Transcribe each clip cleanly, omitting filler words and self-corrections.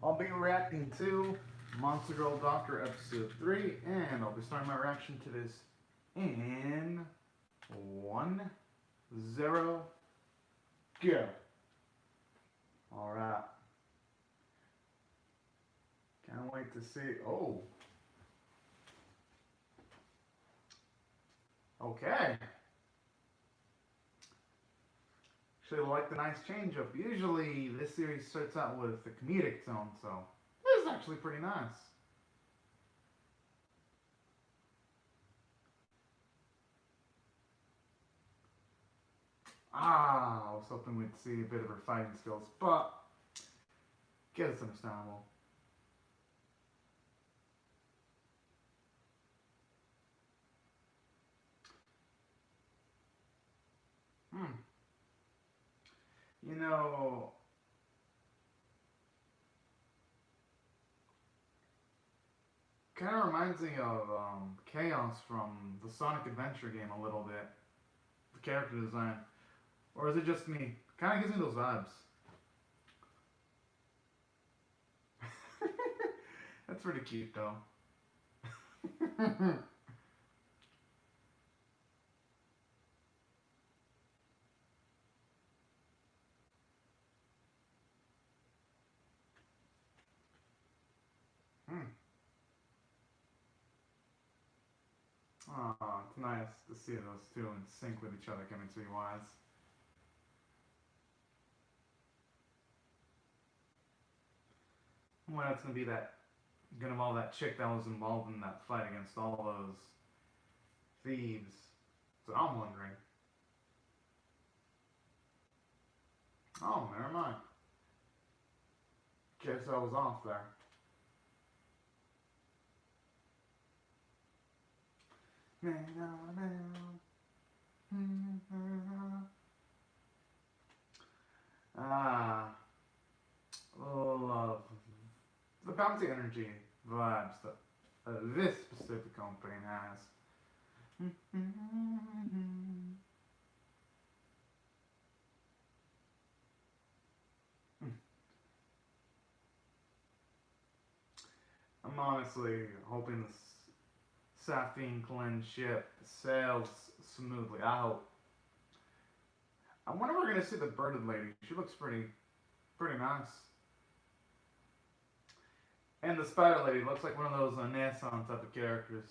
I'll be reacting to Monster Girl Doctor Episode 3, and I'll be starting my reaction to this in 1, 0, go. Alright. Can't wait to see. Oh. Okay. Actually, I like the nice change up. Usually, this series starts out with a comedic tone, so this is actually pretty nice. I was hoping we'd see a bit of her fighting skills, but guess it's understandable. You know, kind of reminds me of Chaos from the Sonic Adventure game a little bit. The character design. Or is it just me? Kind of gives me those vibes. That's pretty cute though. Oh, it's nice to see those two in sync with each other, chemistry-wise. Well, that's gonna be gonna involve that chick that was involved in that fight against all those thieves. So I'm wondering. Oh, never mind. Guess I was off there. Love the bouncy energy vibes that this specific opening has. I'm honestly hoping this Sapphire Cleanse ship sails smoothly. I hope. I wonder if we're gonna see the birded lady. She looks pretty nice. And the spider lady looks like one of those Naissance type of characters.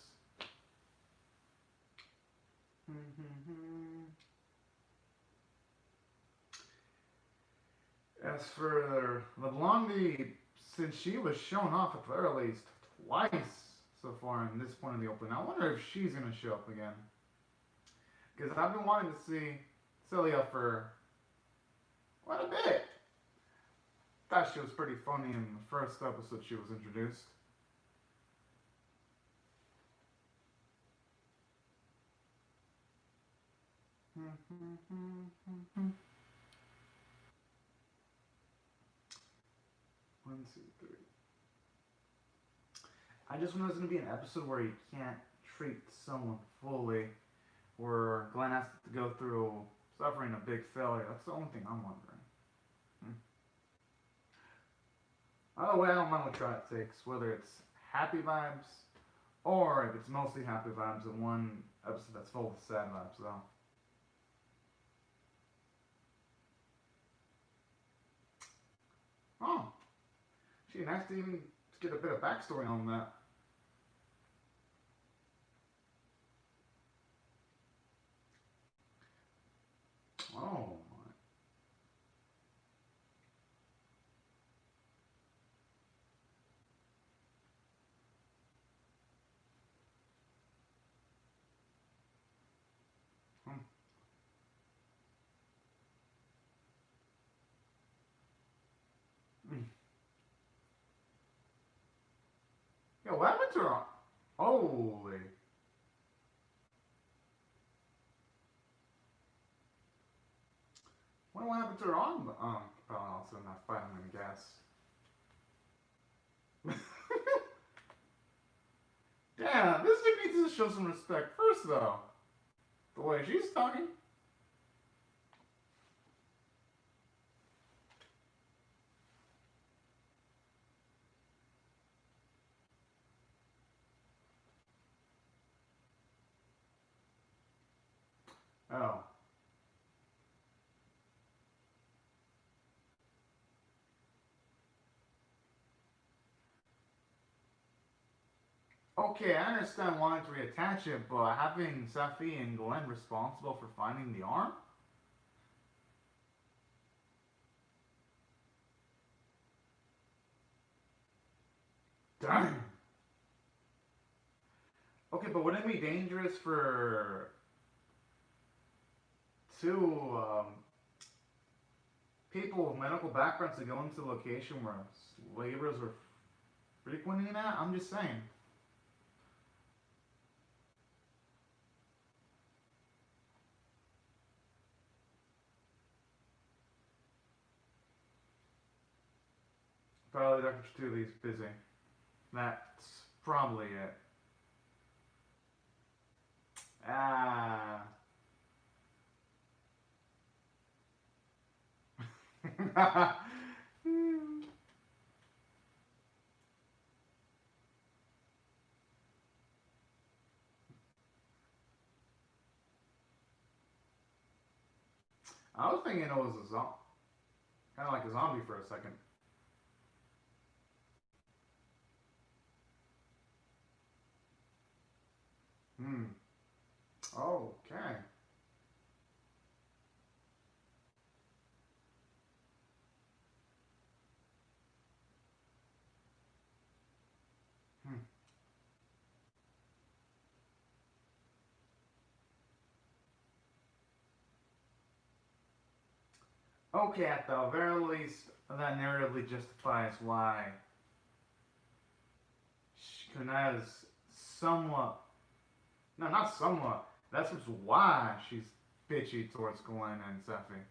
As for the blondie, since she was shown off at the very least twice so far in this point of the opening, I wonder if she's going to show up again. Because I've been wanting to see Celia for quite a bit. Thought she was pretty funny in the first episode she was introduced. One, two, three. I just want there's going to be an episode where you can't treat someone fully, where Glenn has to go through suffering a big failure. That's the only thing I'm wondering. Either way, I don't mind what try it takes, whether it's happy vibes or if it's mostly happy vibes and one episode that's full of sad vibes, though. Oh, gee, nice to even get a bit of backstory on that. Oh. Yeah, what happened to her? Holy. What happened to her arm? Probably also not fighting, I'm gonna guess. Damn, this chick needs to show some respect first, though. The way she's talking. Oh. Okay, I understand wanting to reattach it, but having Safi and Glenn responsible for finding the arm? Damn. Okay, but wouldn't it be dangerous for two people with medical backgrounds to go into a location where laborers were frequenting at? I'm just saying. Probably Dr. Stuley's busy. That's probably it. Ah. I was thinking it was a zombie, kind of like a zombie for a second. Hmm. Okay. Hmm. Okay, at the very least, that narratively justifies why Kuna's somewhat, no, not somewhat, that's just why she's bitchy towards Glenn and Seffi.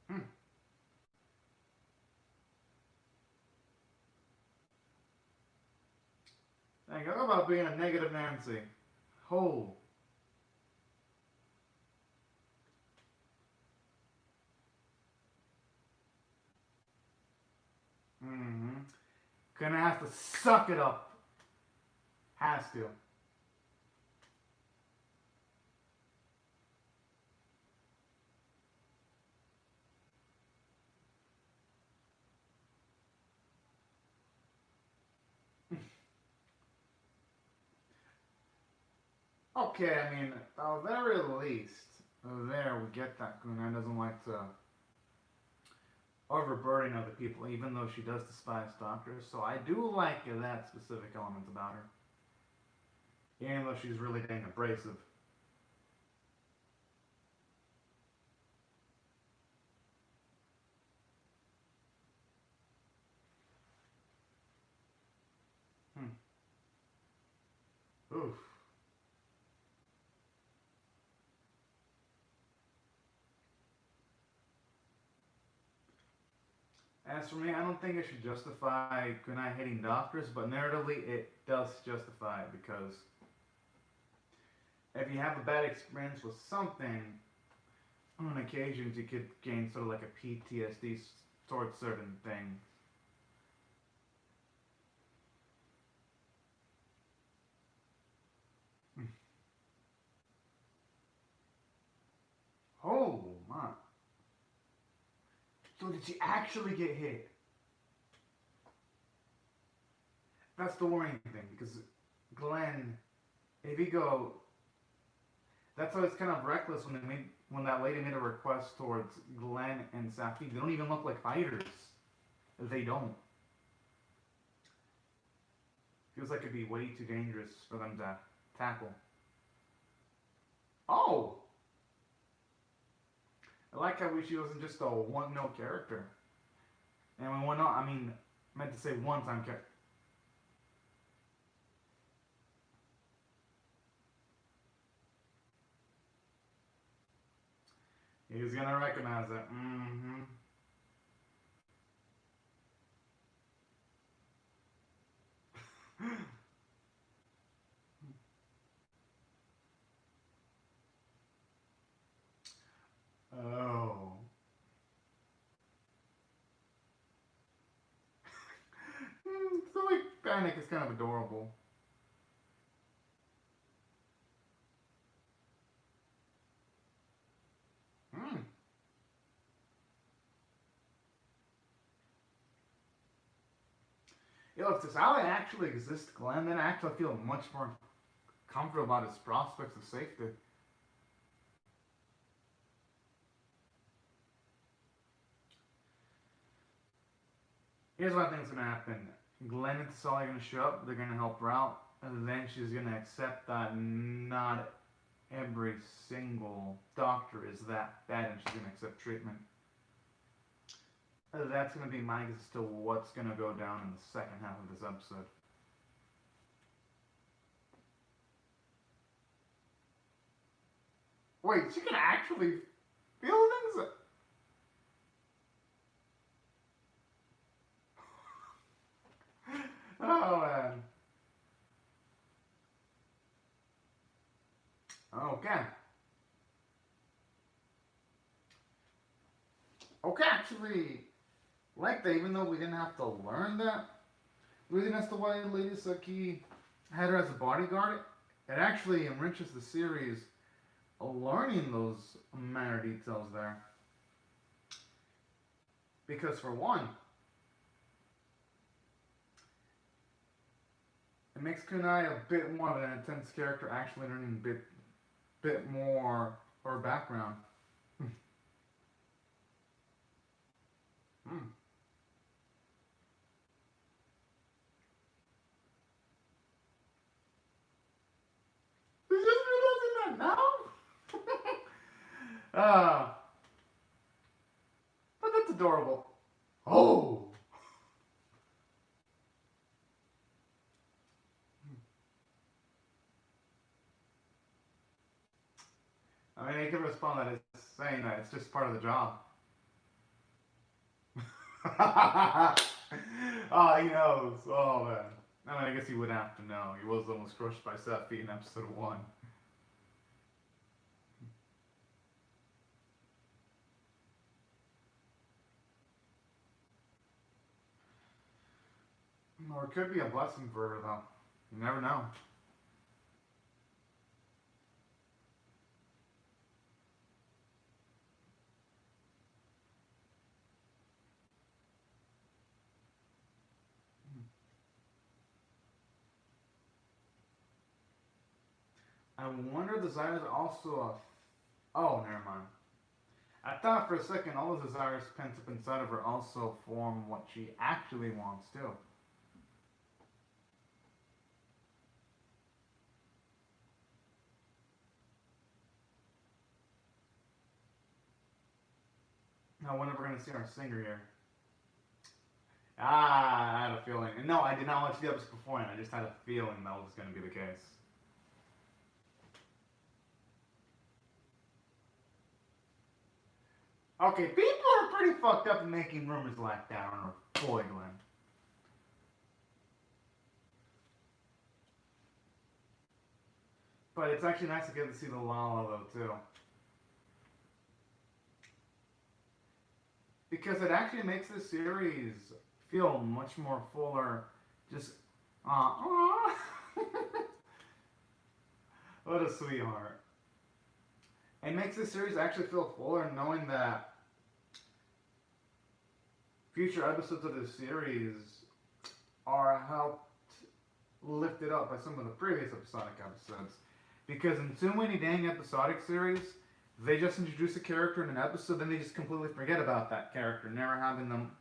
Hmm. Dang, talk about being a negative Nancy. Oh. Mm-hmm. Gonna have to suck it up. Has to. Okay, I mean, at the very least, there we get that Kuna doesn't like to overburden other people, even though she does despise doctors. So I do like that specific element about her, even though she's really dang abrasive. Hmm. Oof. As for me, I don't think it should justify Kunai hating doctors, but narratively it does justify it because if you have a bad experience with something, on occasions you could gain sort of like a PTSD towards certain things. Oh my. So did she actually get hit? That's the worrying thing because Glenn, if you go, that's why it's kind of reckless when when that lady made a request towards Glenn and Safi. They don't even look like fighters. They don't. Feels like it'd be way too dangerous for them to tackle. Oh, I like how she wasn't just a one note character. And when one not, I mean, I meant to say one time character. He's gonna recognize it. Mm-hmm. Oh. Fennec is kind of adorable. Hmm. Yo, if this ally actually exists, Glenn, then I actually feel much more comfortable about his prospects of safety. Here's what I think is going to happen. Glenn and Tasali are going to show up, they're going to help her out, and then she's going to accept that not every single doctor is that bad, and she's going to accept treatment. That's going to be my guess as to what's going to go down in the second half of this episode. Wait, she can actually feel things? Oh, man. Okay. Okay, actually, like that, even though we didn't have to learn that, the reason as to why Lady Saki had her as a bodyguard, it actually enriches the series learning those minor details there. Because for one, it makes Kunai a bit more of an intense character, actually learning a bit more of her background. Did you just realizing that now? But that's adorable. Oh! I mean, you could respond that it's saying that it's just part of the job. Oh, he knows. Oh, man. I mean, I guess he would have to know. He was almost crushed by Sephi in episode 1. Or it could be a blessing for her, though. You never know. I wonder if desires are also a... Oh, never mind. I thought for a second all the desires pent up inside of her also form what she actually wants, too. I wonder if we're going to see our singer here. Ah, I had a feeling. No, I did not watch the episode beforehand. I just had a feeling that was going to be the case. Okay, people are pretty fucked up in making rumors like that on our boy Glenn. But it's actually nice to get to see the Lala, though, too. Because it actually makes this series feel much more fuller. Just, what a sweetheart. It makes this series actually feel fuller knowing that future episodes of this series are helped lifted up by some of the previous episodic episodes. Because in too many dang episodic series, they just introduce a character in an episode, then they just completely forget about that character, never having them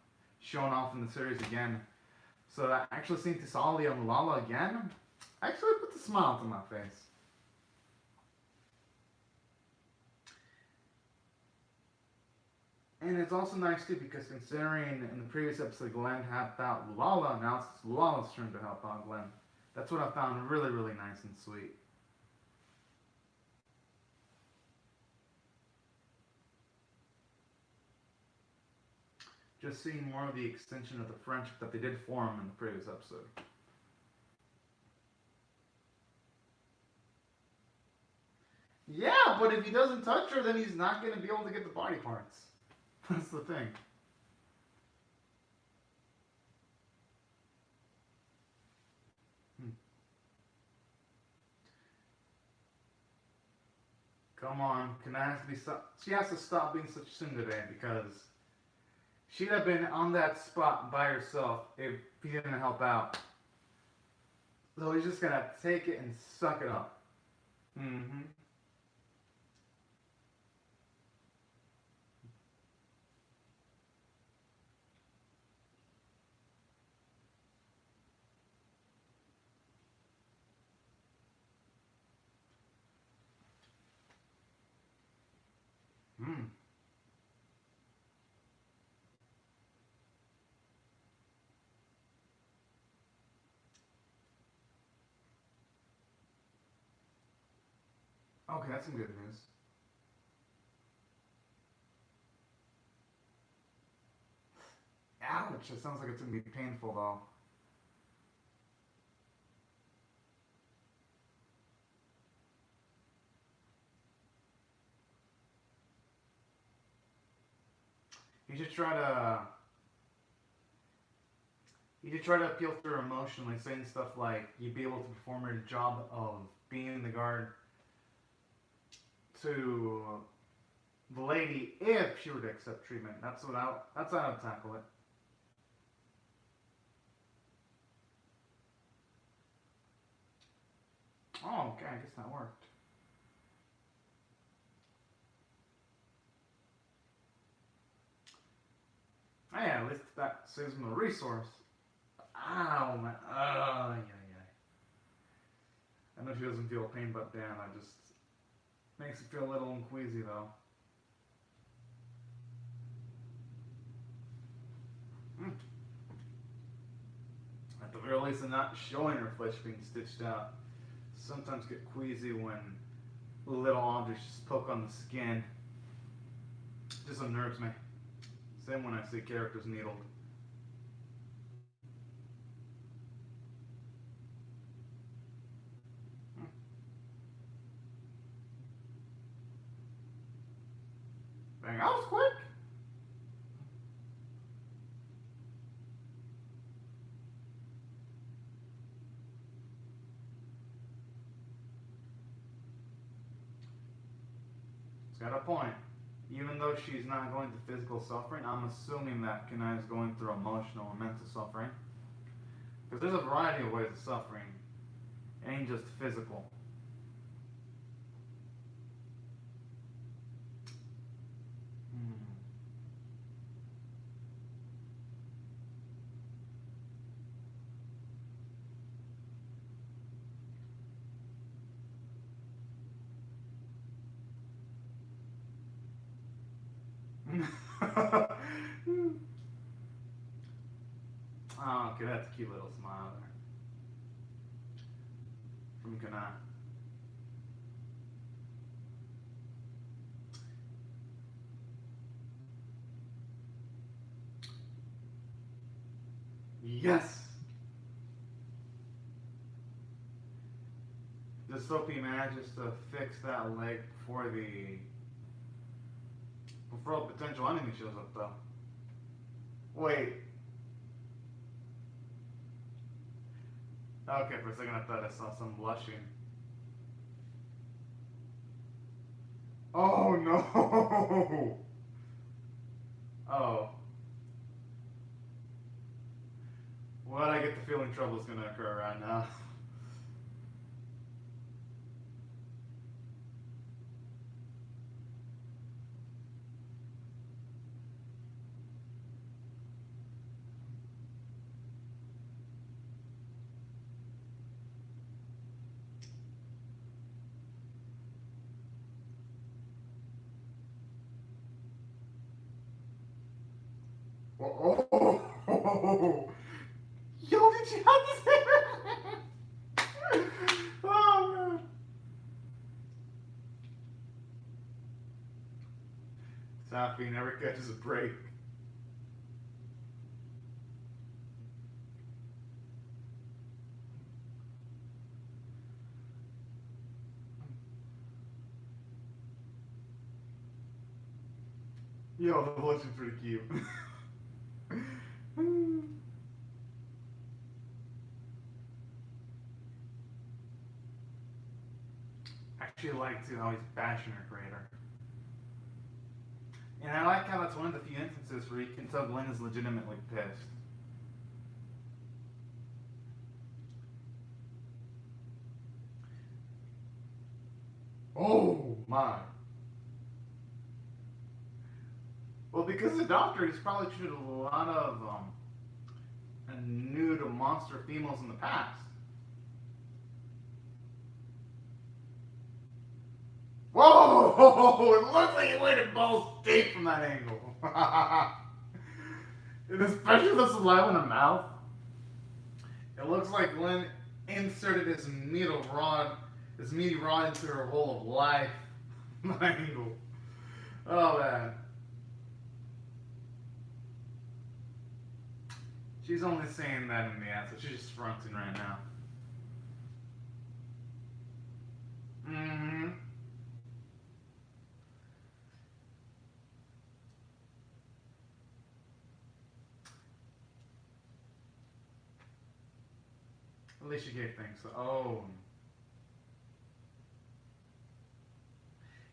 shown off in the series again. So actually seeing Tisali and Lala again actually puts a smile to my face. And it's also nice too because considering in the previous episode Glenn helped out Lala, now it's Lala's turn to help out Glenn. That's what I found really, really nice and sweet. Just seeing more of the extension of the friendship that they did form in the previous episode. Yeah, but if he doesn't touch her, then he's not going to be able to get the body parts. That's the thing. Come on, she has to stop being such a tsundere because she'd have been on that spot by herself if he didn't help out. So he's just gonna take it and suck it up. Mm-hmm. Mm. Okay, that's some good news. Ouch, it sounds like it's gonna be painful though. You should try to appeal to her emotionally, saying stuff like you'd be able to perform your job of being in the guard to the lady if she were to accept treatment. That's how I would tackle it. Oh, okay, I guess that worked. Oh, yeah, at least that saves him a resource. Ow, man. Oh, yeah. I know she doesn't feel pain, but damn, I just makes me feel a little unqueasy though. Mm. At the very least, I'm not showing her flesh being stitched out. Sometimes get queasy when little objects just poke on the skin. It just unnerves me. Same when I see characters needled. Dang, that was quick. It's got a point. Even though she's not going through physical suffering, I'm assuming that Kanai is going through emotional and mental suffering. Because there's a variety of ways of suffering. It ain't just physical. Oh, okay, that's a cute little smile there. From Kanai. Yes! Just hope he manages to fix that leg before a potential enemy shows up though. Wait. Okay, for a second I thought I saw some blushing. Oh no! Oh. Well, I get the feeling trouble's gonna occur right now. Oh. Yo, did you have to say that? Oh man. Safi never catches a break. Yo, the blush is pretty cute. Actually, like like to always bashing her creator. And I like how that's one of the few instances where you can tell Glenn is legitimately pissed. Oh my. Well, because the doctor, he's probably treated a lot of nude or monster females in the past. Whoa! It looks like he went in balls deep from that angle. And especially the saliva in the mouth. It looks like Glenn inserted his meaty rod into her hole of life. That angle. Oh man. She's only saying that in the ad, so she's just fronting right now. Mm-hmm. At least she gave thanks. Oh.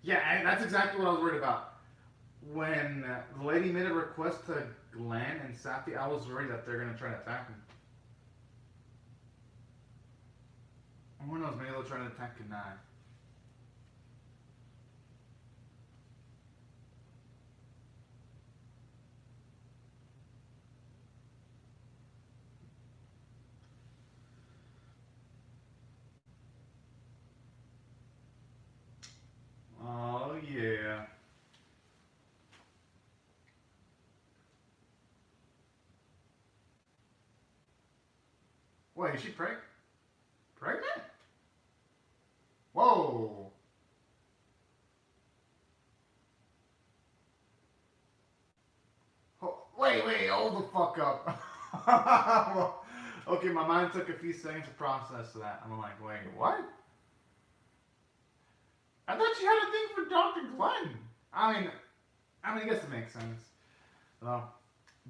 Yeah, that's exactly what I was worried about. When the lady made a request to Glenn and Safi, I was worried that they're going to try to attack him. Who knows, maybe they'll try to attack Kanai. Oh, yeah. Wait, is she pregnant? Whoa. Wait, hold the fuck up. Okay, my mind took a few seconds to process that. I'm like, wait, what? I thought she had a thing for Dr. Glenn. I mean, I guess it makes sense.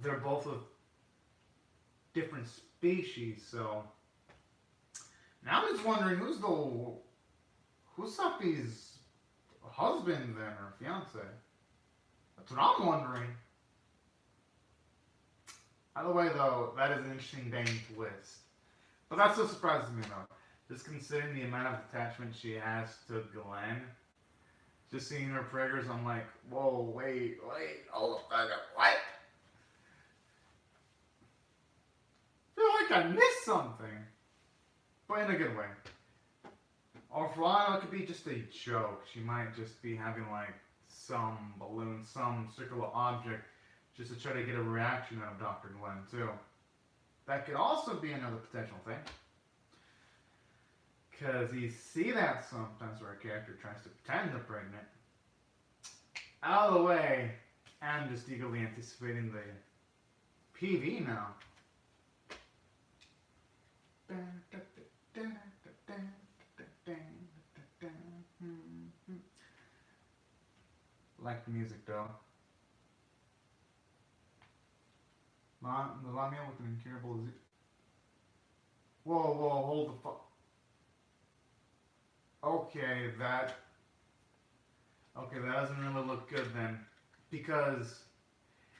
They're both of different species, so now I'm just wondering who's Safi's husband then, or fiance? That's what I'm wondering. Either way, though, that is an interesting dang twist. But that still surprises me, though. Just considering the amount of attachment she has to Glenn. Just seeing her prayers, I'm like, whoa, wait, hold the fuck up, what? I feel like I missed something. But in a good way. Or for all it could be just a joke. She might just be having like some balloon, some circular object, just to try to get a reaction out of Dr. Glenn too. That could also be another potential thing. Because you see that sometimes where a character tries to pretend they're pregnant. Out of the way, I'm just eagerly anticipating the PV now. Like the music though. The Lamia with an incurable disease. Whoa, hold the fuck. Okay, that doesn't really look good then. Because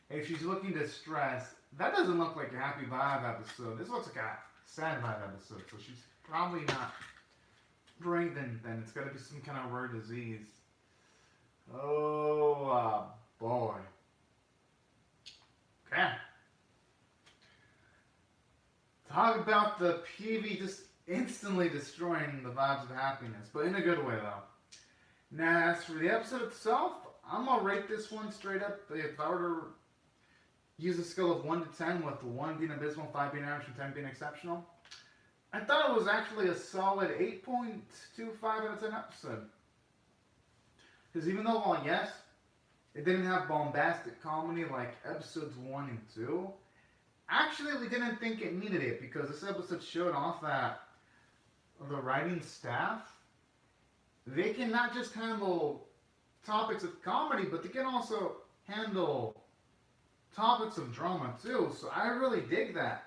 if she's looking distressed, that doesn't look like a happy vibe episode. This looks like a sad vibe episode. So she's probably not breathing then. It's gotta be some kind of rare disease. Oh, boy. Okay. Talk about the PV just instantly destroying the vibes of happiness, but in a good way though. Now, as for the episode itself, I'm gonna rate this one straight up. If I were to use a scale of 1 to 10, with 1 being abysmal, 5 being average, and 10 being exceptional, I thought it was actually a solid 8.25 out of 10 episode. Because even though, well, yes, it didn't have bombastic comedy like episodes 1 and 2, actually, we didn't think it needed it, because this episode showed off that the writing staff, they can not just handle topics of comedy, but they can also handle topics of drama too. So I really dig that.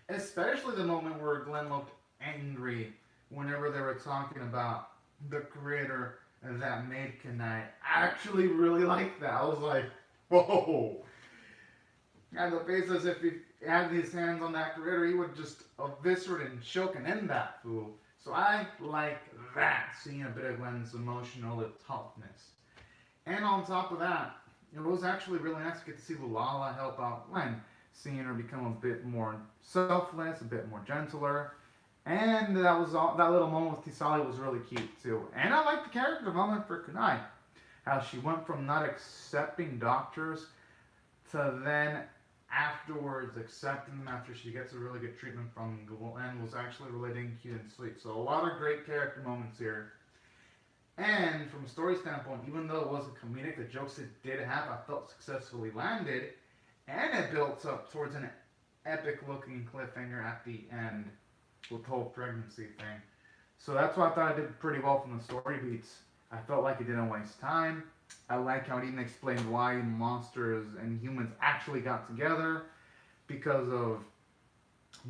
Especially the moment where Glenn looked angry whenever they were talking about the creator that made Kunai actually really like that. I was like, whoa. And the face as if he had his hands on that creator, he would just eviscerate and choke and end that fool. So I like that, seeing a bit of Gwen's emotional toughness. And on top of that, it was actually really nice to get to see Lala help out Gwen, seeing her become a bit more selfless, a bit more gentler. And that was all, that little moment with Tisali was really cute too. And I like the character development for Kunai. How she went from not accepting doctors to then afterwards accepting them after she gets a really good treatment from Google and was actually relating cute and sweet. So a lot of great character moments here. And from a story standpoint, even though it wasn't comedic, the jokes it did have I felt successfully landed. And it built up towards an epic looking cliffhanger at the end with the whole pregnancy thing. So that's why I thought I did pretty well from the story beats. I felt like it didn't waste time. I like how it even explained why monsters and humans actually got together because of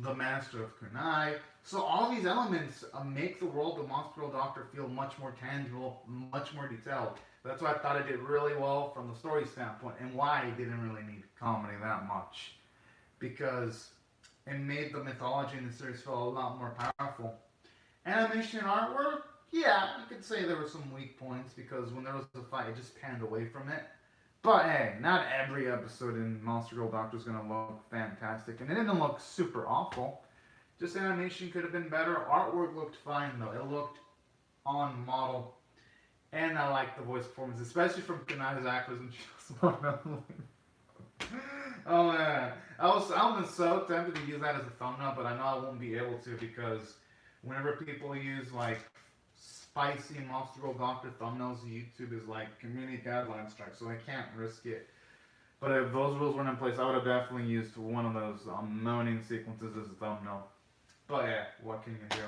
the Master of Kunai. So all these elements make the world of Monster Doctor feel much more tangible, much more detailed. That's why I thought I did really well from the story standpoint and why I didn't really need comedy that much. Because it made the mythology in the series feel a lot more powerful. Animation and artwork, yeah, you could say there were some weak points because when there was a fight, it just panned away from it. But hey, not every episode in Monster Girl Doctor is going to look fantastic. And it didn't look super awful. Just animation could have been better. Artwork looked fine though. It looked on model. And I liked the voice performance, especially from Kunai's actors when she was one. Oh man, I was so tempted to use that as a thumbnail, but I know I won't be able to because whenever people use like spicy Monster Girl Doctor thumbnails, YouTube is like community guideline strike, so I can't risk it. But if those rules weren't in place, I would have definitely used one of those moaning sequences as a thumbnail. But yeah, what can you do?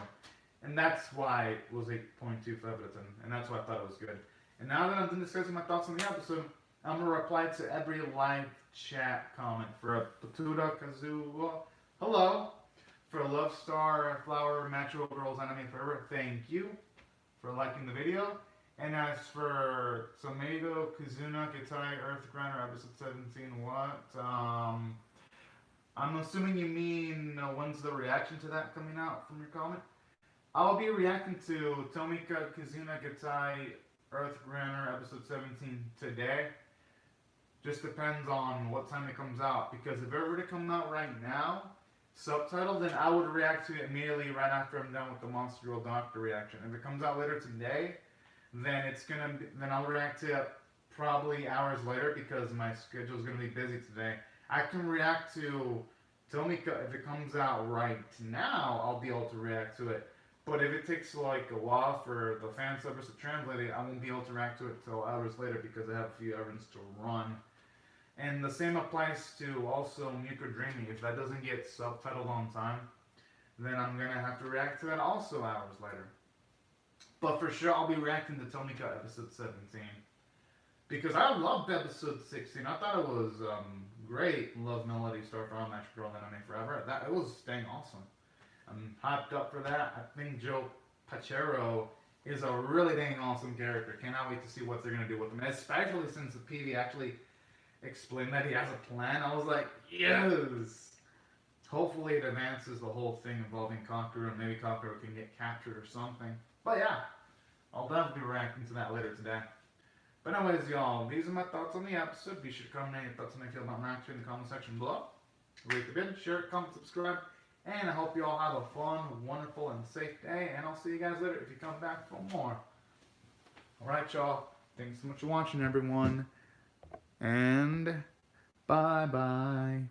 And that's why it was 8.25 out of 10, and that's why I thought it was good. And now that I'm done discussing my thoughts on the episode, I'm going to reply to every live chat comment for a Patuda Kazuo. Hello. For a Love Star Flower Macho Girls Anime Forever, thank you for liking the video. And as for Tomato Kazuna Gitai Earth Grinder episode 17, what? I'm assuming you mean when's the reaction to that coming out from your comment? I'll be reacting to Tomika Kazuna Gitai Earth Grinder episode 17 today. Just depends on what time it comes out. Because if it were to come out right now, subtitled, then I would react to it immediately right after I'm done with the Monster Girl Doctor reaction. If it comes out later today, then then I'll react to it probably hours later because my schedule is gonna be busy today. I can react to Tomika if it comes out right now. I'll be able to react to it. But if it takes like a while for the fan service to translate it, I won't be able to react to it till hours later because I have a few errands to run. And the same applies to also Muka Dreamy. If that doesn't get subtitled on time, then I'm going to have to react to that also hours later. But for sure, I'll be reacting to Tomika episode 17. Because I loved episode 16. I thought it was great. Love Melody, Starfire, Match Girl, Anime Forever. It was dang awesome. I'm hyped up for that. I think Joe Pachero is a really dang awesome character. Cannot wait to see what they're going to do with him. Especially since the PV actually explained that he has a plan. I was like, yes! Hopefully it advances the whole thing involving Conqueror, and maybe Conqueror can get captured or something. But yeah, I'll definitely be reacting to that later today. But anyways, y'all, these are my thoughts on the episode. Be sure to comment your thoughts on how you feel about my reaction in the comment section below. Rate the video, share it, comment, subscribe. And I hope you all have a fun, wonderful, and safe day. And I'll see you guys later if you come back for more. Alright, y'all. Thanks so much for watching, everyone. And bye-bye.